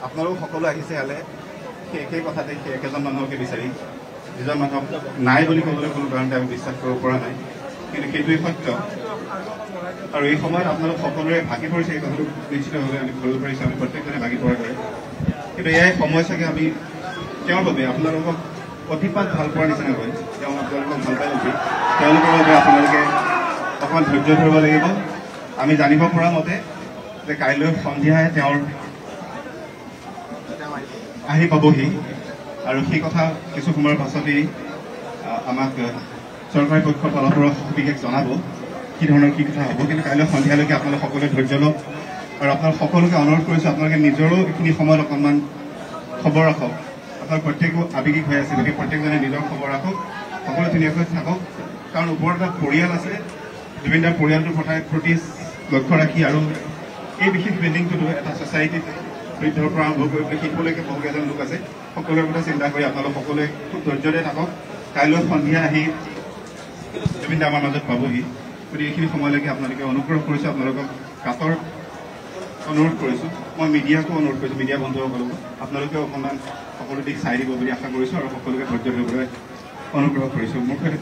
আপোনালোক সকলো আহিছে ইয়ালে সেই কথাতে একেজন মানুহকে বিচাৰি যিজন মানুহক নাই বুলি ক'বলৈ কোনো কাৰণতে আমি বিশ্বাস কৰিব পৰা নাই কিন্তু সেইটোৱেই সত্য আৰু এই সময়ত আপোনালোক সকলোৰে ভাগি পৰিছে এই কথাটো নিশ্চিতভাৱে আমি ধৰিব পাৰিছোঁ আমি প্ৰত্যেকজনে ভাগি পৰাৰ দৰে কিন্তু এয়াই সময় চাগে আমি তেওঁৰ বাবে আপোনালোকক অতিপাত ভাল পোৱাৰ নিচিনা হয় তেওঁ আপোনালোকক ভাল পাই নেকি তেওঁলোকৰ বাবে আপোনালোকে অকণমান ধৈৰ্য ধৰিব লাগিব আমি জানিব পৰা মতে যে কাইলৈ সন্ধিয়াই তেওঁৰ আহি পাবহি আৰু সেই কথা কিছু সময়ৰ পাছতেই আমাক চৰকাৰী পক্ষৰ ফালৰ পৰা সবিশেষ জনাব কি ধৰণৰ কি কথা হ'ব কিন্তু কাইলৈ সন্ধিয়ালৈকে আপোনালোক সকলোৱে ধৈৰ্য লওক আৰু আপোনালোক সকলোকে অনুৰোধ কৰিছোঁ আপোনালোকে নিজৰো এইখিনি সময়ত অকণমান খবৰ ৰাখক আপোনালোক প্ৰত্যেকো আৱেগিক হৈ আছে গতিকে প্ৰত্যেকজনে নিজৰ খবৰ ৰাখক সকলো ধুনীয়াকৈ থাকক কাৰণ ওপৰত এটা পৰিয়াল আছে জুবিন দাৰ পৰিয়ালটোৰ প্ৰতি লক্ষ্য ৰাখি আৰু এই বিশেষ বিল্ডিংটোতো এটা ছ'চাইটিত বৃদ্ধৰ পৰা আৰম্ভ কৰি শিশুলৈকে বহুকেইজন লোক আছে সকলোৰে কথা চিন্তা কৰি আপোনালোক সকলোৱে খুব ধৈৰ্যৰে থাকক কাইলৈ সন্ধিয়া আহি জুবিন দা আমাৰ মাজত পাবহি গতিকে এইখিনি সময়লৈকে আপোনালোকে অনুগ্ৰহ কৰিছোঁ আপোনালোকক কাটৰ অনুৰোধ কৰিছোঁ মই মিডিয়াকো অনুৰোধ কৰিছোঁ মিডিয়া বন্ধুসকলকো আপোনালোকেও অকণমান সকলো দিশ চাই দিব বুলি আশা কৰিছোঁ আৰু সকলোকে ধৈৰ্য ধৰিবলৈ অনুগ্ৰহ কৰিছোঁ মোৰ সৈতে